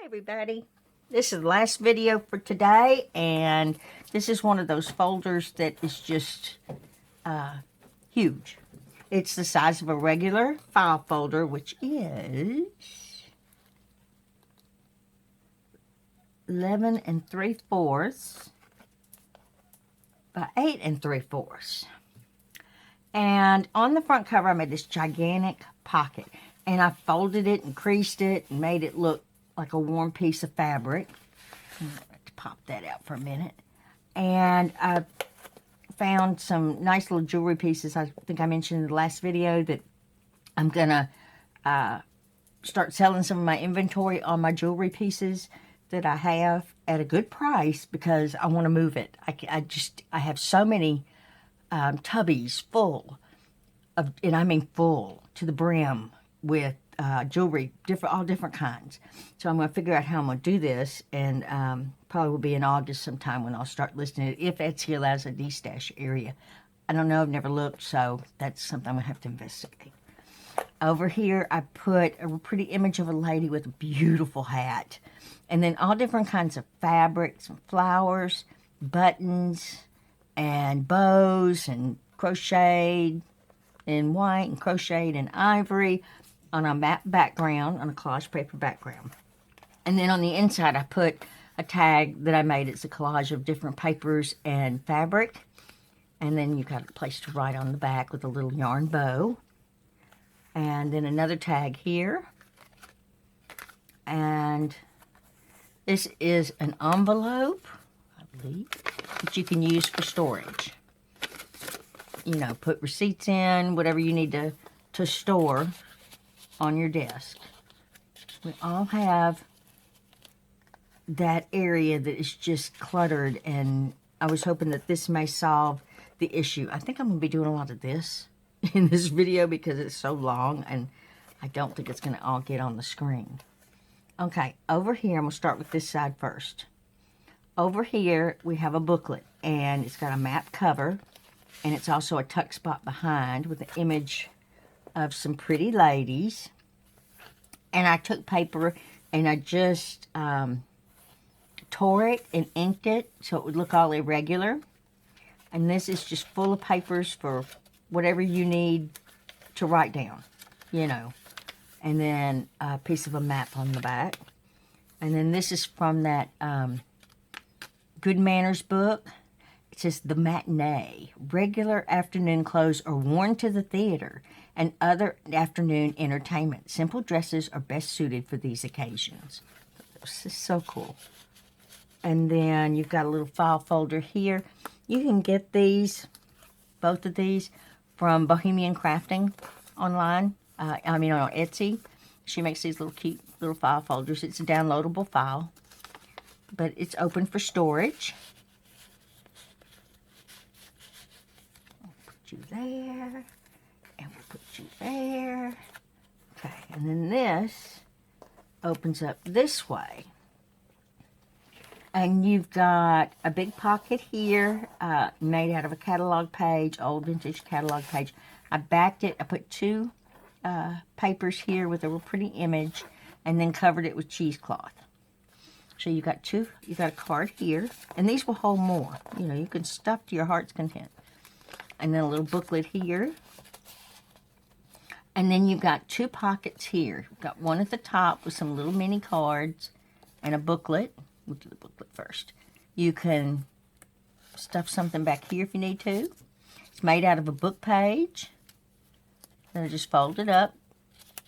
Everybody, this is the last video for today, and this is one of those folders that is just huge. It's the size of a regular file folder, which is 11 3/4 by 8 3/4. And on the front cover, I made this gigantic pocket, and I folded it and creased it and made it look like a warm piece of fabric. Let's pop that out for a minute. And I found some nice little jewelry pieces. I think I mentioned in the last video that I'm going to start selling some of my inventory on my jewelry pieces that I have at a good price because I want to move it. I have so many tubbies full of, and I mean full to the brim with jewelry, all different kinds. So I'm going to figure out how I'm going to do this, and probably will be in August sometime when I'll start listing it, if Etsy allows a de-stash area. I don't know, I've never looked, so that's something I'm going to have to investigate. Over here, I put a pretty image of a lady with a beautiful hat, and then all different kinds of fabrics and flowers, buttons, and bows, and crocheted in white and crocheted in ivory, on a matte background, on a collage paper background. And then on the inside, I put a tag that I made. It's a collage of different papers and fabric. And then you've got a place to write on the back with a little yarn bow. And then another tag here. And this is an envelope, I believe, that you can use for storage. You know, put receipts in, whatever you need to store on your desk. We all have that area that is just cluttered, and I was hoping that this may solve the issue. I think I'm going to be doing a lot of this in this video because it's so long, and I don't think it's going to all get on the screen. Okay, over here, I'm going to start with this side first. Over here, we have a booklet, and it's got a map cover, and it's also a tuck spot behind with an image of some pretty ladies. And I took paper and I just tore it and inked it so it would look all irregular. And this is just full of papers for whatever you need to write down, you know. And then a piece of a map on the back. And then this is from that Good Manners book. It says The Matinee. Regular afternoon clothes are worn to the theater and other afternoon entertainment. Simple dresses are best suited for these occasions. This is so cool. And then you've got a little file folder here. You can get these, both of these, from Bohemian Crafting online. On Etsy. She makes these little cute little file folders. It's a downloadable file, but it's open for storage. You there, and we'll put you there. Okay, and then this opens up this way. And you've got a big pocket here, made out of a catalog page, old vintage catalog page. I backed it, I put two papers here with a real pretty image, and then covered it with cheesecloth. So you got a card here, and these will hold more. You know, you can stuff to your heart's content. And then a little booklet here. And then you've got two pockets here. You've got one at the top with some little mini cards and a booklet. We'll do the booklet first. You can stuff something back here if you need to. It's made out of a book page. Then I just fold it up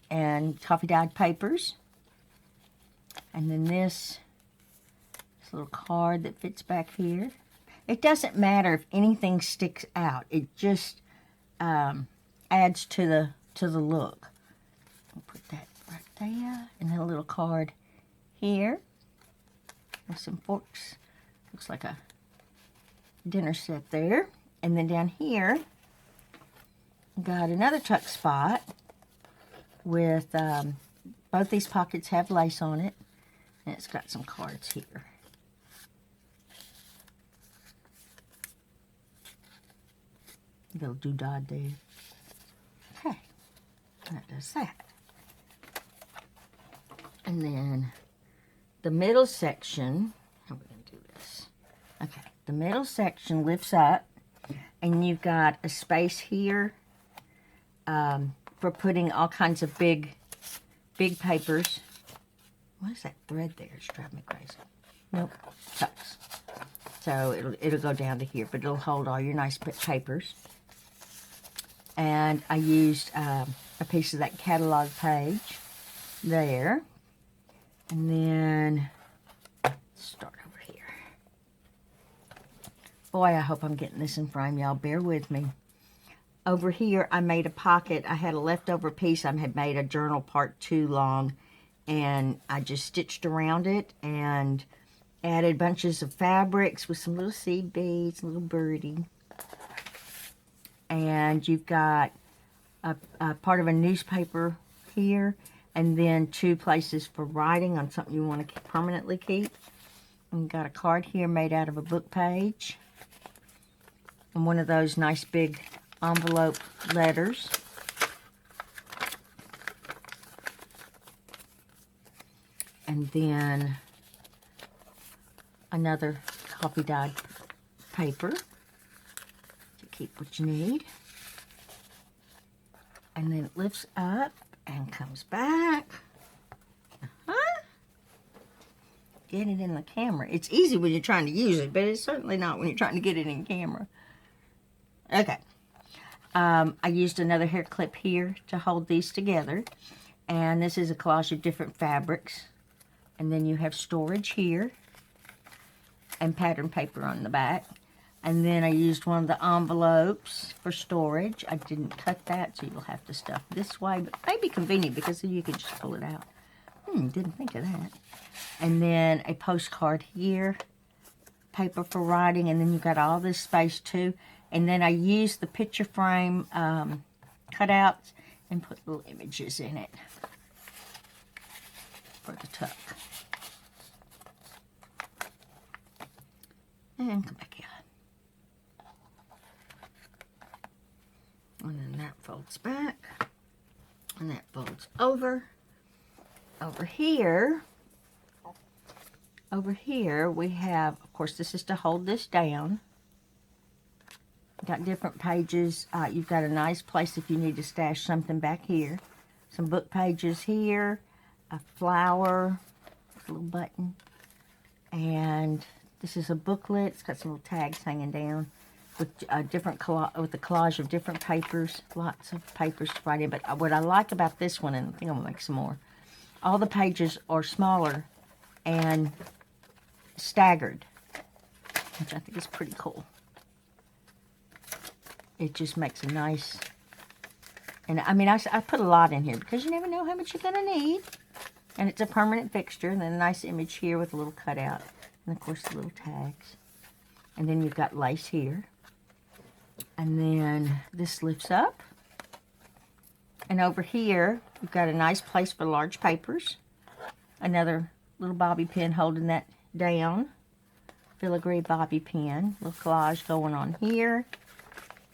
and coffee dyed papers. And then this little card that fits back here. It doesn't matter if anything sticks out. It just adds to the look. I'll put that right there. And then a little card here with some forks. Looks like a dinner set there. And then down here, got another tuck spot with both these pockets have lace on it. And it's got some cards here. Little doodad there. Okay, that does that. And then the middle section, how are we going to do this? Okay, the middle section lifts up, and you've got a space here for putting all kinds of big papers. What is that thread there? It's driving me crazy. Nope, tucks. So it'll go down to here, but it'll hold all your nice papers. And I used a piece of that catalog page there. And then start over here. Boy, I hope I'm getting this in frame, y'all. Bear with me. Over here, I made a pocket. I had a leftover piece. I had made a journal part too long, and I just stitched around it and added bunches of fabrics with some little seed beads, a little birdie. And you've got a part of a newspaper here, and then 2 places for writing on something you want to permanently keep. And you've got a card here made out of a book page, and one of those nice big envelope letters. And then another coffee dyed paper to keep what you need. And then it lifts up and comes back. Get it in the camera. It's easy when you're trying to use it, but it's certainly not when you're trying to get it in camera. Okay. I used another hair clip here to hold these together. And this is a collage of different fabrics. And then you have storage here. And pattern paper on the back. And then I used one of the envelopes for storage. I didn't cut that, so you'll have to stuff this way. But it may be convenient because then you can just pull it out. Didn't think of that. And then a postcard here. Paper for writing. And then you've got all this space too. And then I used the picture frame cutouts and put little images in it for the tuck. And come back out. And then that folds back. And that folds over. Over here we have, of course, this is to hold this down. Got different pages. You've got a nice place if you need to stash something back here. Some book pages here. A flower. A little button. And this is a booklet. It's got some little tags hanging down with different with a collage of different papers. Lots of papers to write in. But what I like about this one, and I think I'm gonna make some more, all the pages are smaller and staggered, which I think is pretty cool. It just makes a nice, and I mean, I put a lot in here because you never know how much you're gonna need. And it's a permanent fixture, and then a nice image here with a little cutout. And of course the little tags. And then you've got lace here. And then this lifts up. And over here, you've got a nice place for large papers. Another little bobby pin holding that down. Filigree bobby pin. Little collage going on here.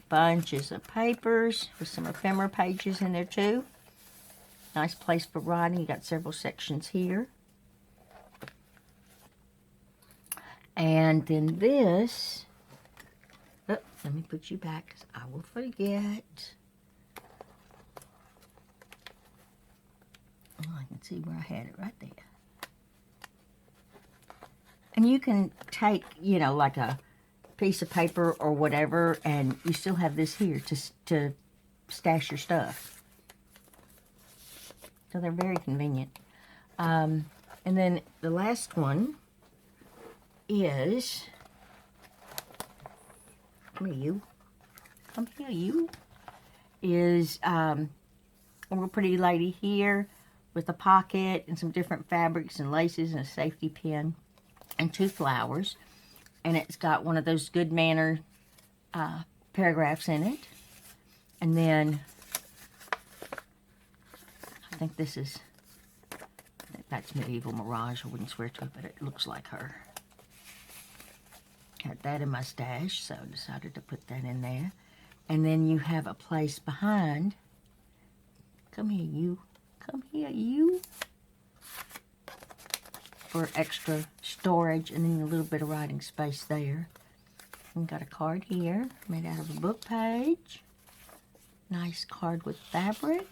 Bunches of papers with some ephemera pages in there too. Nice place for writing. You got several sections here. And then this, oh, let me put you back because I will forget. Oh, I can see where I had it right there. And you can take, you know, like a piece of paper or whatever, and you still have this here to stash your stuff. So they're very convenient. And then the last one is, come here you, come here you, is a little pretty lady here with a pocket and some different fabrics and laces and a safety pin and 2 flowers. And it's got one of those good manner paragraphs in it. And then I think this is, that's Medieval Mirage. I wouldn't swear to it, but it looks like her. Had that in my stash, so I decided to put that in there. And then you have a place behind. Come here, you. Come here, you. for extra storage, and then a little bit of writing space there. And got a card here made out of a book page. Nice card with fabric.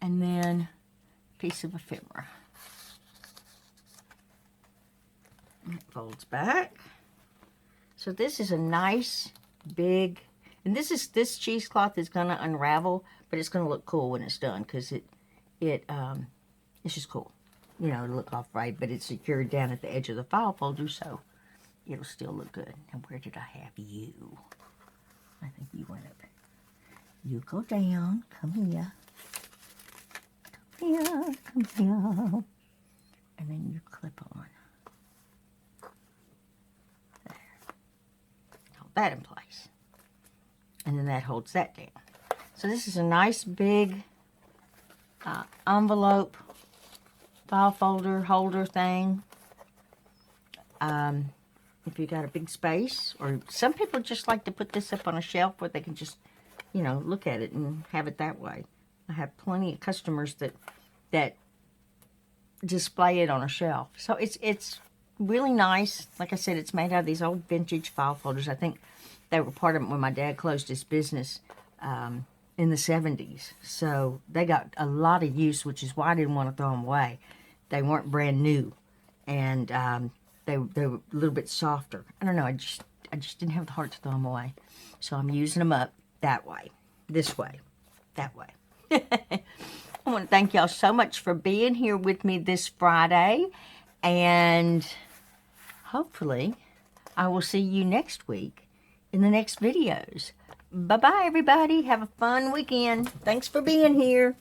And then a piece of ephemera. And it folds back. So this is a nice big, and this cheesecloth is gonna unravel, but it's gonna look cool when it's done because it's just cool. You know, it'll look off right, but it's secured down at the edge of the file folder, so it'll still look good. And where did I have you? I think you went up. You go down. Come here. Come here. Come here. And then you clip on. There. Hold that in place. And then that holds that down. So this is a nice big envelope file folder holder thing. If you got a big space, or some people just like to put this up on a shelf where they can just, you know, look at it and have it that way. I have plenty of customers that display it on a shelf. So it's really nice. Like I said, it's made out of these old vintage file folders. I think they were part of it when my dad closed his business in the 70s. So they got a lot of use, which is why I didn't want to throw them away. They weren't brand new, and they were a little bit softer. I don't know. I just didn't have the heart to throw them away. So I'm using them up that way, this way, that way. I want to thank y'all so much for being here with me this Friday, and hopefully I will see you next week in the next videos. Bye-bye, everybody. Have a fun weekend. Thanks for being here.